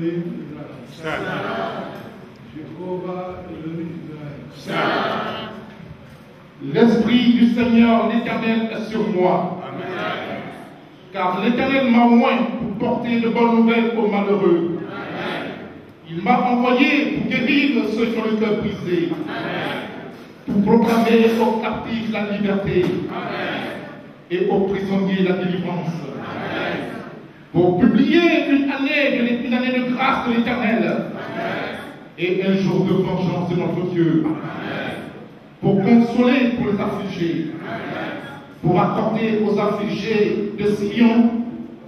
Elohim Israël. Jéhovah Elohim Israël. L'Esprit du Seigneur l'Éternel est sur moi. Amen. Car l'Éternel m'a oint pour porter de bonnes nouvelles aux malheureux. Amen. Il m'a envoyé pour guérir ceux qui ont le cœur brisé. Amen. Pour proclamer aux captifs la liberté. Amen. Et aux prisonniers la délivrance. Amen. Pour publier une année de grâce de l'Éternel. Amen. Et un jour de vengeance de notre Dieu. Amen. Pour consoler pour les affligés. Amen. Pour accorder aux affligés de Sion,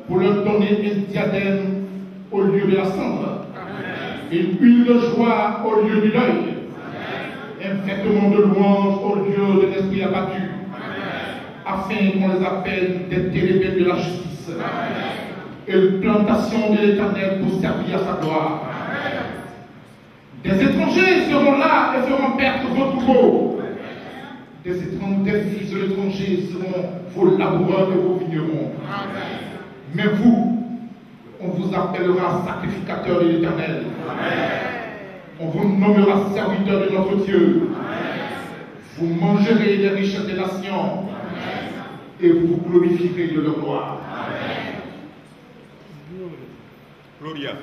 pour leur donner un diadème au lieu de la cendre, une huile de joie au lieu du deuil, un vêtement de louange au lieu de l'esprit abattu, afin qu'on les appelle des télévés de la justice, et une plantation de l'Éternel pour servir à sa gloire. Des étrangers seront là et feront perdre vos troupeaux. Des fils de l'étranger seront vos laboureurs et vos vignerons. Mais vous, on vous appellera sacrificateur de l'Éternel. On vous nommera serviteur de notre Dieu. Vous mangerez les richesses des nations et vous vous glorifierez de leur gloire. Gloria.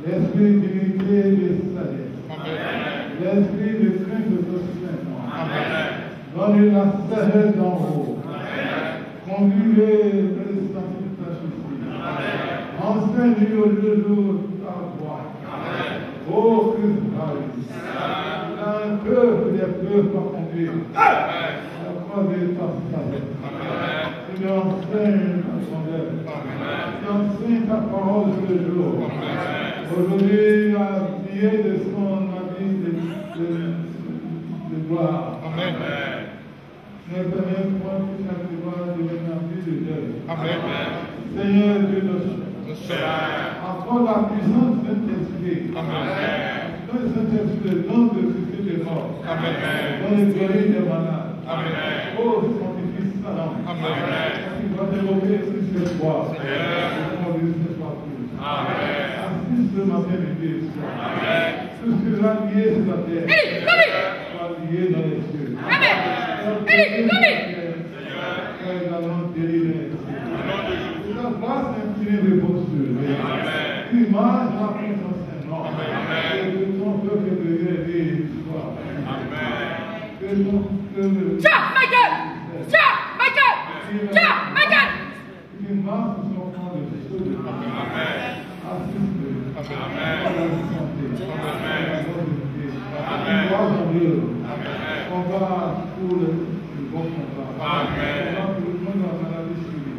L'esprit d'unité et de sagesse. L'esprit de crainte de Donnez la sagesse d'en haut. Conduisez les sanctifications. Enseignez au jour ta voix. Ô Christ, un peuple des peuples à conduire. Accordez ta sagesse. Tu lui enseignes ta sondage. Tu enseignes ta parole tous les jours. Aujourd'hui, à prier de son avis de gloire. Amen. Ne permets point que ta gloire devienne un vie de deuil. Amen. Seigneur Dieu notre encore la puissance de Saint-Esprit. Amen. Dans le Saint-Esprit, le don de Christ des morts. Amen. Dans les guéris des malades. Amen. Oh, son fils Salam. Amen. Il va développer sur cette voie. Au nom de Jésus partout. Amen. Assiste ma bien-aimée. Amen. Tout ce qui va lier sur la terre. Va lier dans les cieux. Amen. Nous allons guérir les cieux. La grâce infinie repose sur lui. L'image de la présence d'un nom. Et que ton peuple devienne l'histoire. Que ton peuple. L'image de son camp de feu. Assiste-le. Combat pour le bon combat. Combat pour le monde dans la maladie suivie.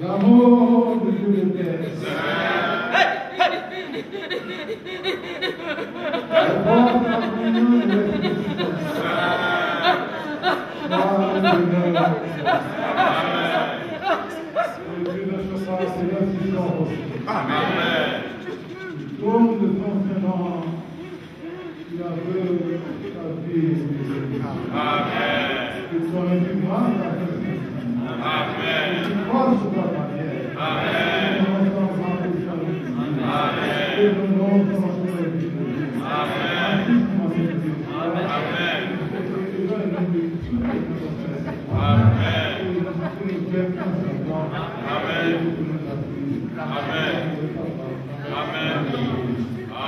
L'amour de Dieu le Père. La force la communion de l'Esprit Amen. Comme de son Seigneur, il a vu sa vie. Amen. Que son évidence a fait. Amen. Que force ta manière. Amen. Que nous sommes Amen. Que nous sommes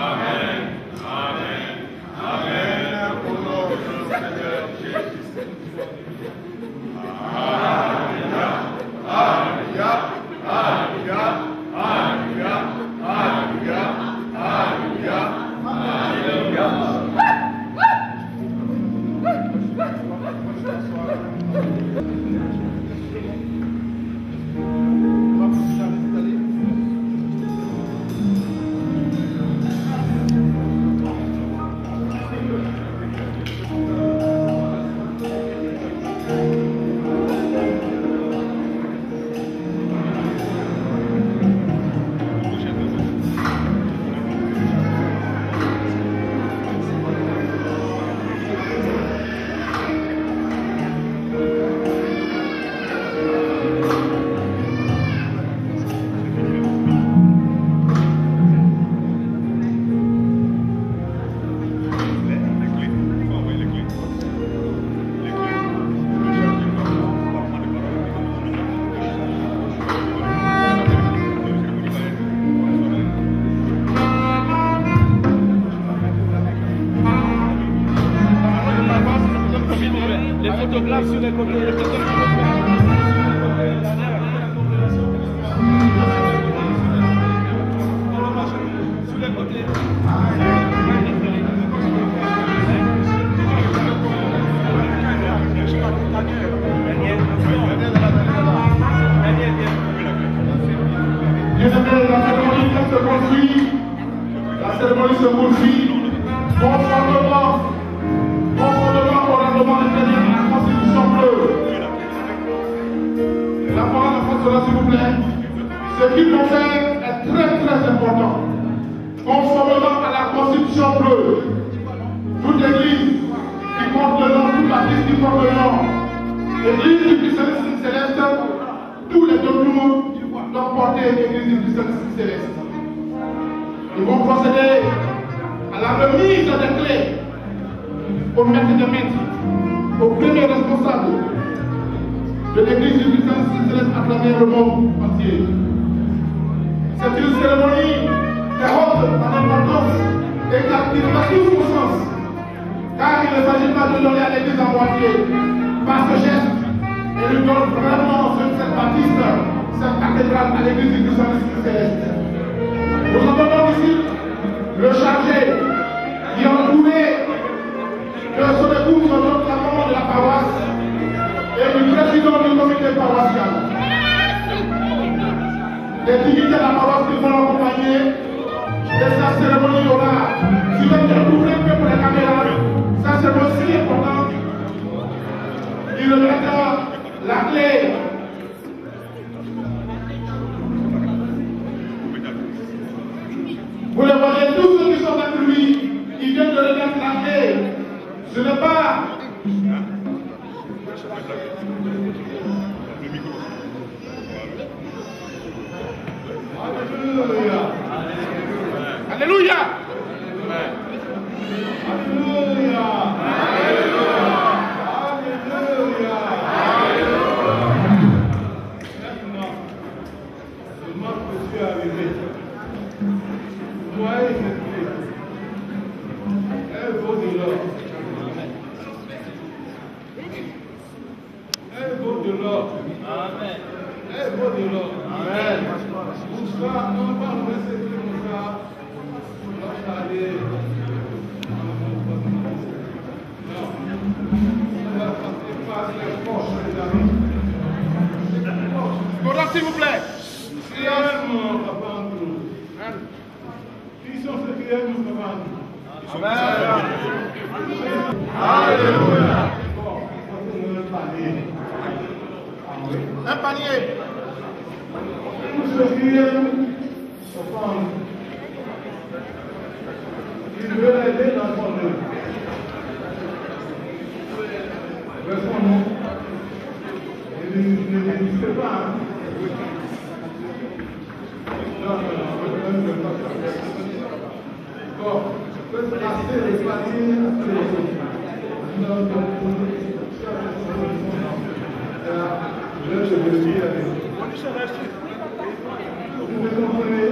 Amen. Bien-aimés, cérémonie se poursuit conformément au règlement intérieur de la Constitution bleue. La parole à François, s'il vous plaît. Ce qu'il faut faire est très important. Conformément à la Constitution bleue, toute église qui porte le nom, toute église qui porte le nom, église du christianisme céleste, tous les documents doivent porter l'église du christianisme céleste. Ils vont procéder à la remise des clés au maître de maître, au premier responsable de l'église du christianisme céleste à travers le monde entier. C'est une cérémonie qui haute en importance et qui va tout son sens. Car il ne s'agit pas de donner à l'église en moitié. Par ce geste, elle lui donne vraiment cette baptiste, cette cathédrale à l'église du christianisme céleste. Nous entendons ici le chargé qui a entouré de son épouse notre maman de la paroisse et du président du comité paroissial. Les dignitaires de la paroisse qui vont l'accompagner de sa cérémonie orale. Si vous êtes couvré un peu pour les caméras, ça c'est aussi important. Il remettra la clé. Vous le voyez, tous ceux qui sont avec lui, ils viennent de remettre la clé. Ce n'est pas. Alléluia. Alléluia. Alléluia. Alléluia. Maintenant, seulement que je suis arrivé. Voyez cette clé. Elle vaut de l'or. Elle vaut de l'or. Amen. Elle vaut de l'or. Amen. Pour ça, on va laisser comme ça. On va aller. Non. On va passer par les poches, les amis. Courant, s'il vous plaît. Qui aime Papa Andrew? Qui sont ceux qui aiment Papa Andrew? Amen. Alléluia. Bon, on va passer un panier. Tous ceux qui aiment Papa Andrew, ils veulent aider dans son œuvre. Répondons. Ne désistez pas. Non, bon, je peux passer les paniers après les autres. Là, je vais dire avec vous comprenez?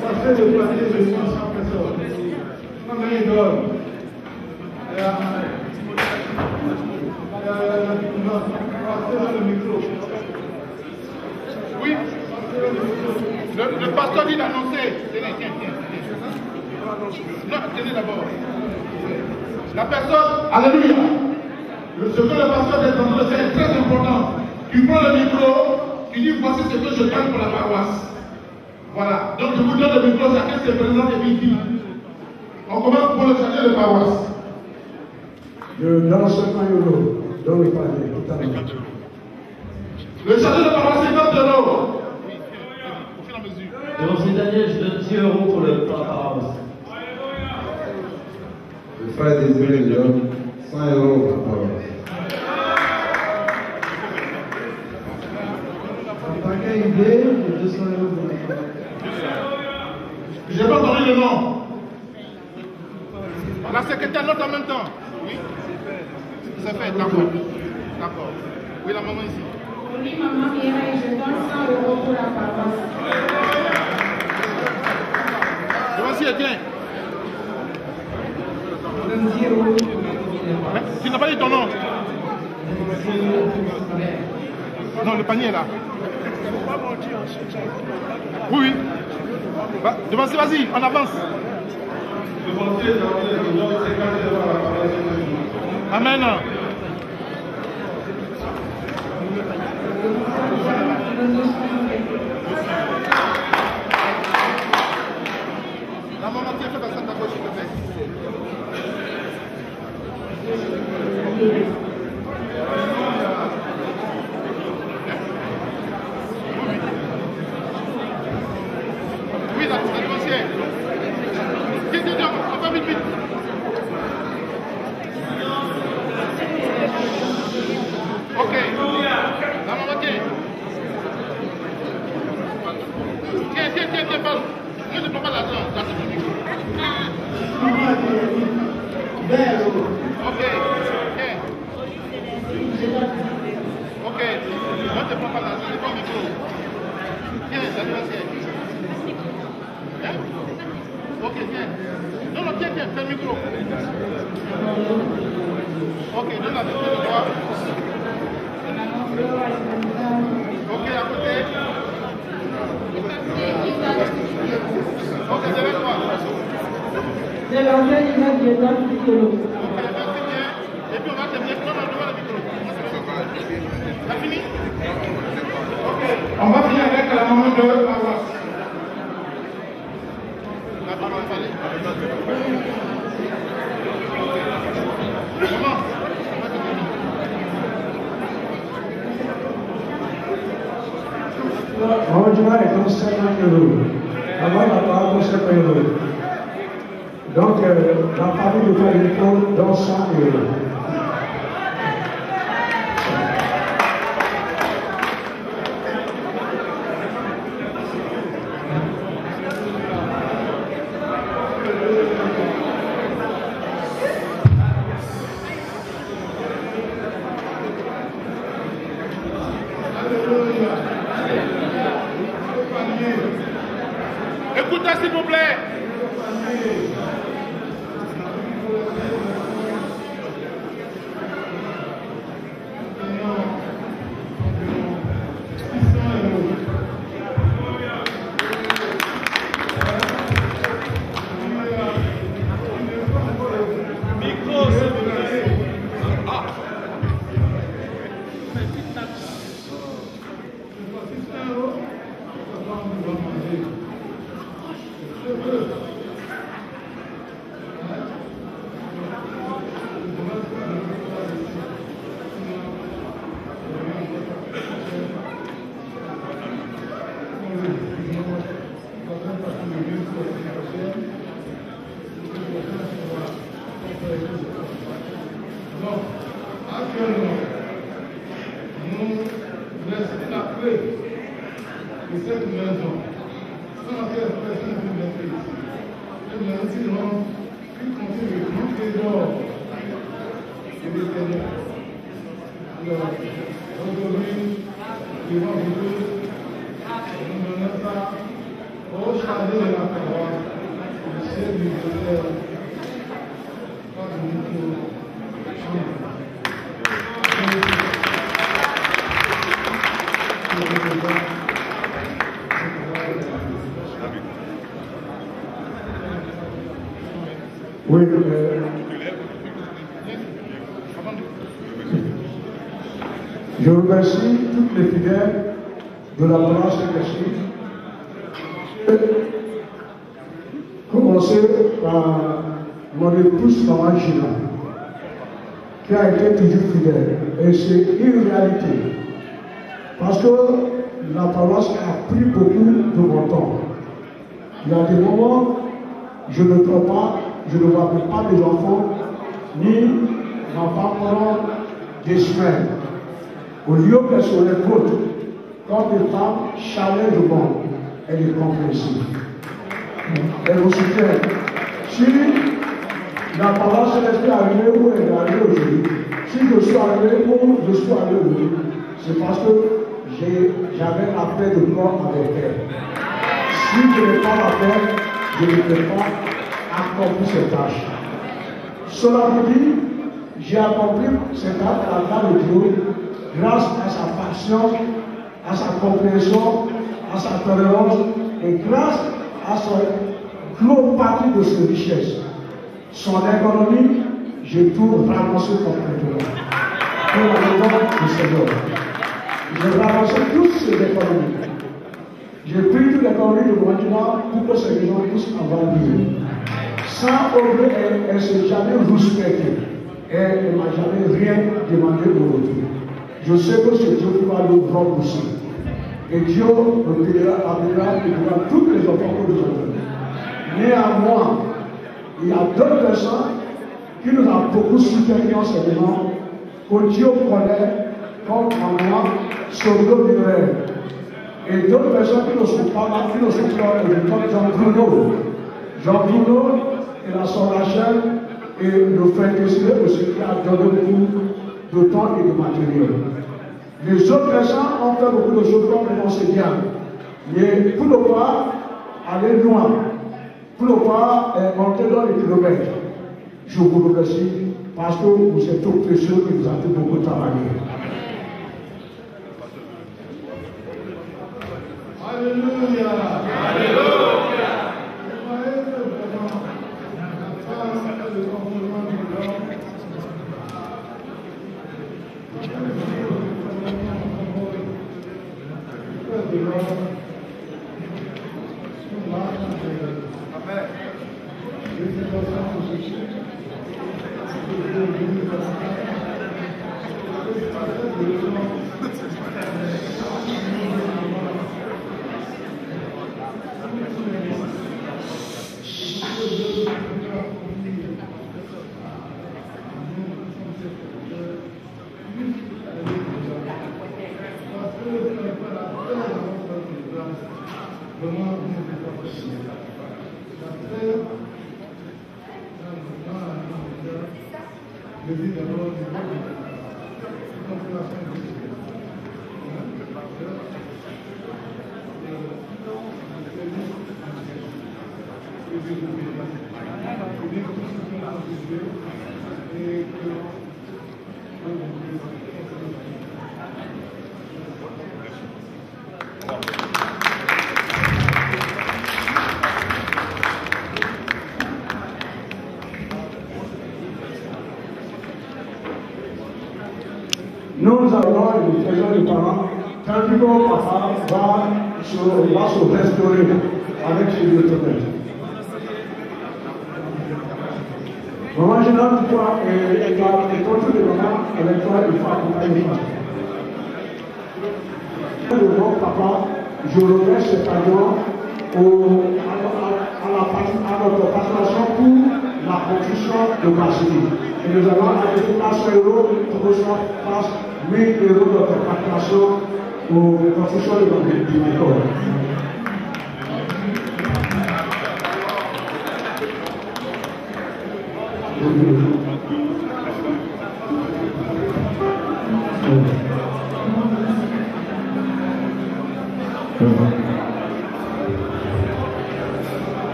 Passer le panier de 500 personnes. Combien il donne? Passez le micro. Oui, le pasteur dit d'annoncer. Tenez, tiens. Non, tenez d'abord. La personne, alléluia. Ce que le pasteur est en train de faire est très important. Tu prends le micro, tu dis voici ce que je gagne pour la paroisse. Voilà. Donc je vous donne le micro, chacun se présente et puis dit. On commence pour le chargé de paroisse. Je donne 50 euros. Donne le panier, tout à l'heure. Le chargé de paroisse, 50 euros. Donc c'est Daniel, je donne 10 euros pour la paroisse. Le frère Désiré donne 100 euros pour la paroisse. Papa idée, 200 euros pour la paroisse. Je n'ai pas entendu le nom. La secrétaire note en même temps. Oui. C'est fait, d'accord. D'accord. Oui, la maman ici. Oui, maman Mireille, je donne 100 euros pour la paroisse. Voici, tiens. Je donne 10 euros. Mais tu n'as pas dit ton nom. Non, le panier est là. Oui. Vas-y, on avance. Amen. te prends pas l'argent, c'est ton micro. Tiens, l'anniversaire. Hein? Ok, tiens. Non, non, tiens, c'est le micro. Ok, donne la tête de toi. Ok, à côté. Ok, c'est avec toi. C'est l'entrée du mec qui est dans le micro. Ok, merci bien. Et puis on va terminer. Non, non, devant le micro. T'as fini? Ok. On va finir avec la maman de Awas. La parole est allée. Comment? Onde vai? Então, 50 euros. Agora a palavra com 50 euros. Donc, la famille de Palico donne 100 euros. Écoutez, s'il vous plaît. Donc, actuellement, nous laissons la clé de cette maison. Sans laquelle personne ne peut mettre ici. Et nous dirons qu'il continue de nous trésor et de Seigneur. Alors, aujourd'hui, devant vous tous, nous menons ça au chargé de la parole, le chef du ministère. Oui, je remercie toutes les fidèles de la branche Kashi. Commencer par mon épouse Maman Gina, qui a été toujours fidèle. Et c'est une réalité. Parce que la paroisse a pris beaucoup de mon temps. Il y a des moments, je ne peux pas, je ne vois pas les enfants, ni ma femme pendant des semaines. Au lieu qu'elle se révolte, comme des femmes chargées de monde, elle est compréhensive. Elle vous soutient. Si la paroisse est arrivée où elle est arrivée aujourd'hui, si je suis arrivé où je suis arrivé aujourd'hui, c'est parce que j'avais la paix de corps avec elle. Si je n'ai pas la paix, je ne peux pas accomplir cette tâche. Cela vous dit, j'ai accompli cette tâche à la grâce de Dieu grâce à sa patience, à sa compréhension, à sa tolérance et grâce à son gros partie de ses richesses. Son économie, j'ai tout ramassé complètement. Pour la maison du Seigneur. J'ai ramassé toutes ces économies. J'ai pris toute l'économie de Guatemala pour que ces gens puissent avoir lieu. Sans objet, elle ne s'est jamais respectée. Elle ne m'a jamais rien demandé de retour. Je sais que c'est Dieu qui va le rembourser. Et Dieu me payera toutes les offres que nous avons. Néanmoins, il y a d'autres personnes qui nous ont beaucoup soutenu en ce moment, que Dieu connaît comme en moi, son dos du rêve. Et d'autres personnes qui ne sont pas là, qui ne sont pas là, comme Jean Bruno et la sœur Rachel et le frère Désiré aussi qui a donné beaucoup de temps et de matériel. Les autres personnes ont fait beaucoup de choses comme on sait bien. Mais pour ne pas aller loin, pour ne pas monter dans les kilomètres, je vous remercie parce que vous êtes tout précieux et vous avez beaucoup travaillé. Alléluia. Alléluia. Nous avons une maison de parents, tandis que papa va se restaurer avec ses autorités. Maman, je donne pour toi et contre le maman, avec toi, il faut accompagner. Le bon papa, je remets cet argent à notre participation pour la construction de Brasilie. Et nous allons ajouter 400 euros pour que ça fasse 1000 euros de participation pour la construction de l'école.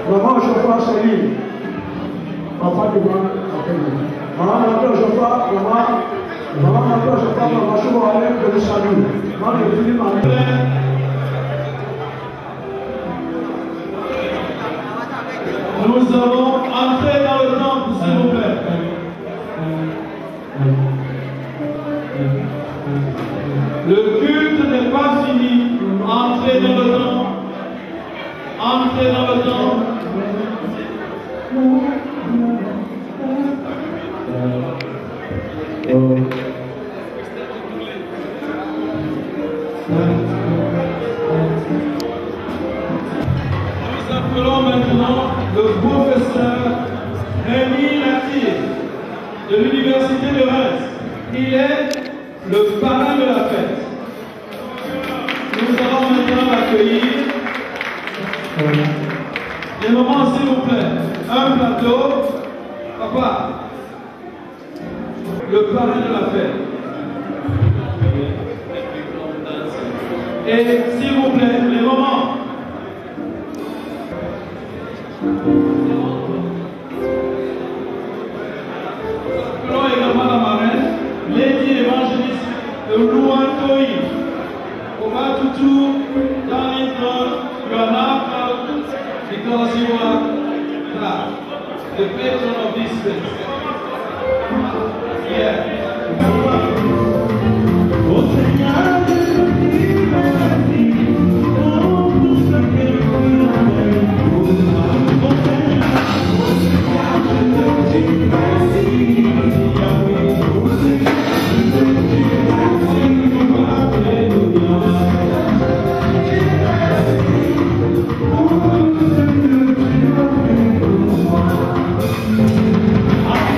Maman, je crois, c'est lui. Papa du grand. Maman, je crois, maman, je crois, maman, je vais aller pour le salut. Maman, je finis ma vie. Nous allons entrer dans le temple, s'il vous plaît. Le culte n'est pas fini. Entrez dans le temple. Entrez dans le temple. Nous appelons maintenant le professeur Rémi Latir de l'Université de Reims. Il est le parrain de la fête. Nous allons maintenant l'accueillir. Les mamans, s'il vous plaît, un plateau. Papa, le parrain de la fête. Et s'il vous plaît, les mamans. Nous appelons également la marraine, Lady évangéliste Louantoï. Obatutu, Darlington, Yonaka, because you are the patron of this place. Yeah. Ah!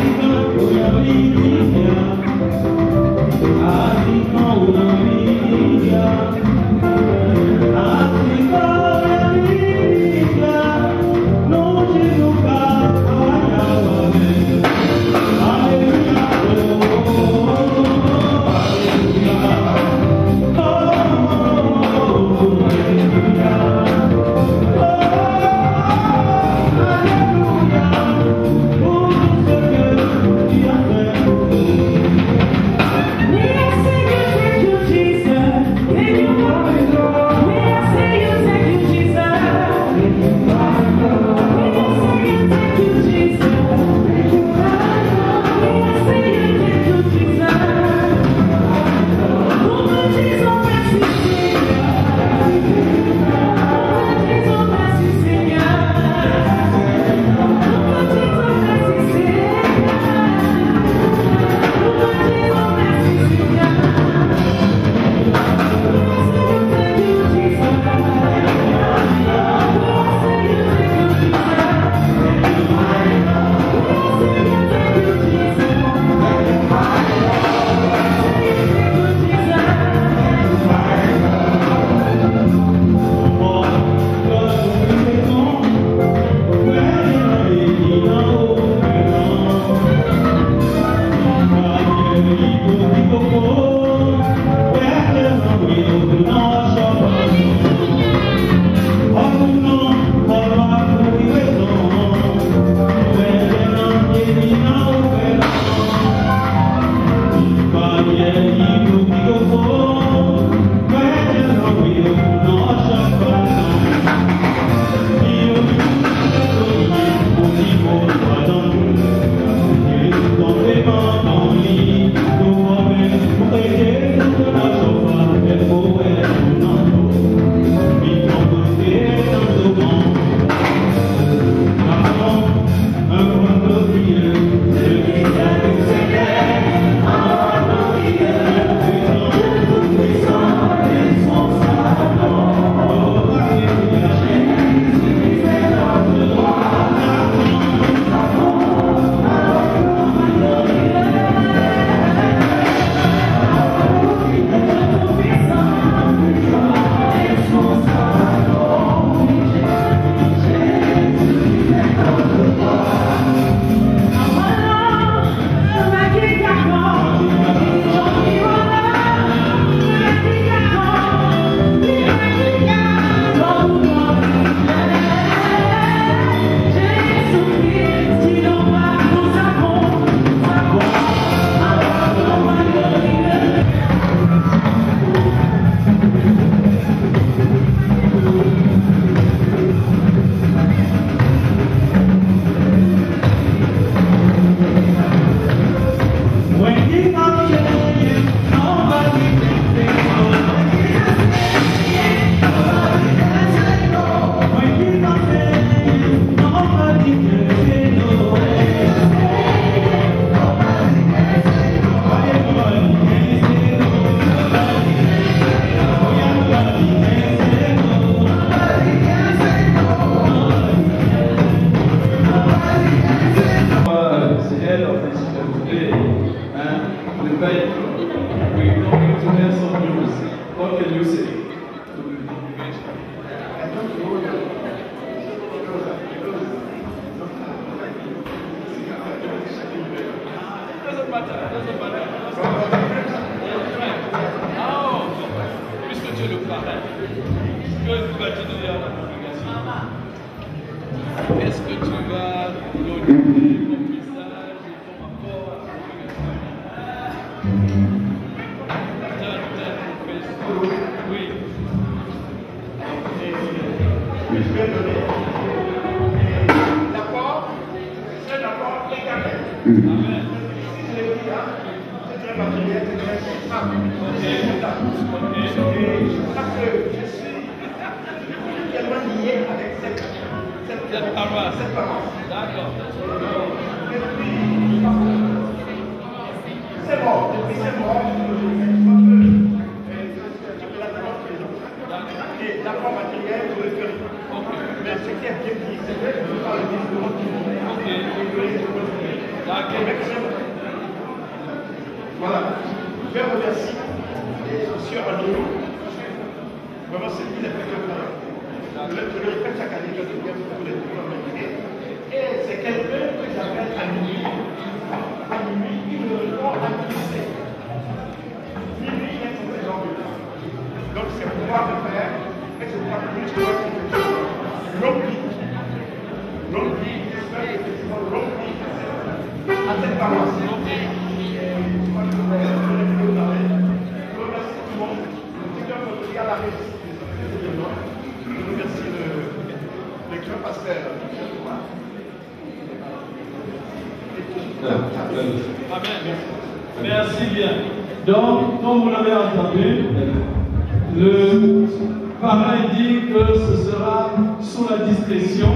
today, the faith, we're going to hear some news. What can you say? Doesn't matter. Puisque tu le parais, que vas-tu donner à la congrégation? Est-ce que tu vas donner ton message et ton rapport à la congrégation? Oui. Je vais donner l'apport, c'est un apport éternel. Amen. Si je l'ai dit là, c'est très matériel, c'est très simple. Et je crois que je suis tellement lié avec cette paroisse. D'accord. Et puis, c'est mort. Depuis c'est mort, et l'apport matériel, je le fais. Mais ce qui est bien dit, c'est vrai que je parle de différents voilà. Je vais remercier M. Andrew. Vraiment, c'est lui qui a fait le travail. Je le répète chaque année, je le dis pour les deux. Et c'est quelqu'un que j'appelle Annie. Annie, il me répond à qui c'est. Lui, il est son genre de temps. Donc, c'est pouvoir le faire. Et je crois que je dois l'oubli. L'oubli, j'espère effectivement l'oubli à cette paroisse. Je remercie tout le monde. Je remercie à la réussite des événements. Je remercie le grand pasteur. Amen. Merci bien. Donc, comme vous l'avez entendu, le parrain dit que ce sera sous la discrétion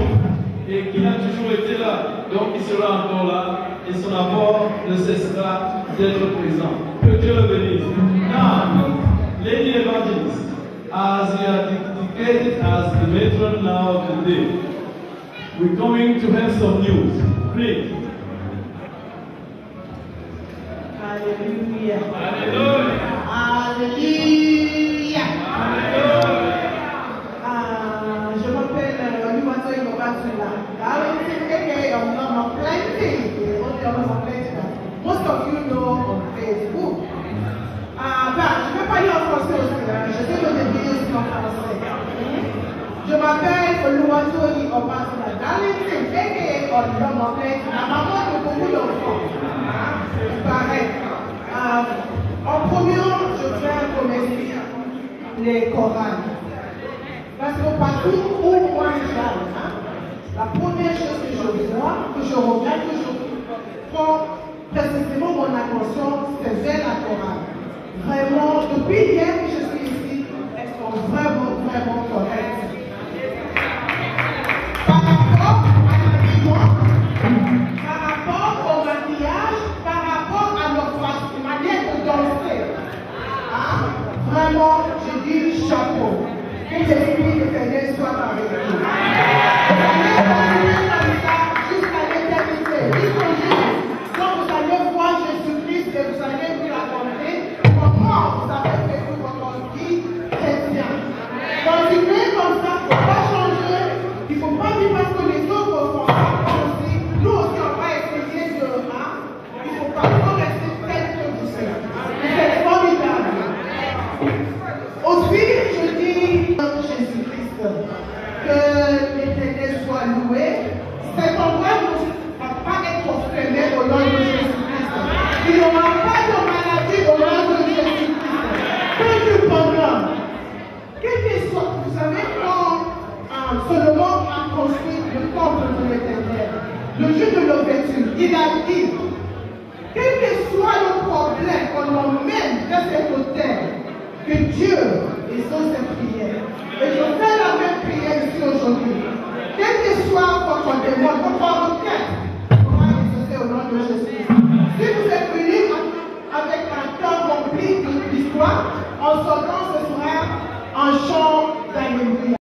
et qu'il a toujours été là. Donc, il sera encore là et son apport ne cessera d'être présent. Que Dieu le bénisse. Now, Lady Evangelist, as we are dedicated as the matron now of the day, we're going to have some news. Please. Alléluia. Alléluia. Alléluia. Alléluia. Je m'appelle Oluwatoyin Obatula. Most of you know on Facebook. Je ne vais pas lire en français aussi. Je sais que les vidéos sont en français. Je m'appelle Oluwatoyin Obatula. Darlington, aka Oluwatoyin, la maman de beaucoup d'enfants. Il paraît. En premier, je vais remercier les chorales. Parce que partout où moi j'aille, la première chose que je vois, que je regarde, que je prends précisément mon attention, c'est vers la chorale. Vraiment, depuis hier que je suis ici, elles sont vraiment correctes. Par rapport à l'habillement, par rapport au maquillage, par rapport à notre manière de danser. Vraiment, je dis chapeau. Que l'esprit de l'Éternel soit avec vous. Vous allez continuer comme ça jusqu'à l'éternité. Quand vous allez voir Jésus-Christ et vous allez vous raconter comment vous avez fait votre vie chrétienne. Continuez comme ça, il ne faut pas changer. Il ne faut pas dire parce que les autres font ça aussi. Nous aussi, on va essayer de. Il ne faut pas rester tel que vous êtes. C'est formidable. Aussi, je dis Jésus-Christ, que l'Éternel soit loué. Cet endroit ne va pas être fermé au nom de Jésus-Christ. Il n'y aura pas de maladie au nom de Jésus-Christ. Que cependant, quel que soit, vous savez, quand Salomon a construit le temple de l'Éternel, le jour de l'ouverture, il a dit, quel que soit le problème qu'on emmène vers cet autel, que Dieu exauce cette prière. Et je fais la même prière ici aujourd'hui. Quel que soit votre demande, votre requête, on va exaucer au nom de Jésus. Si vous êtes venus avec un cœur rempli d'histoire, en sortant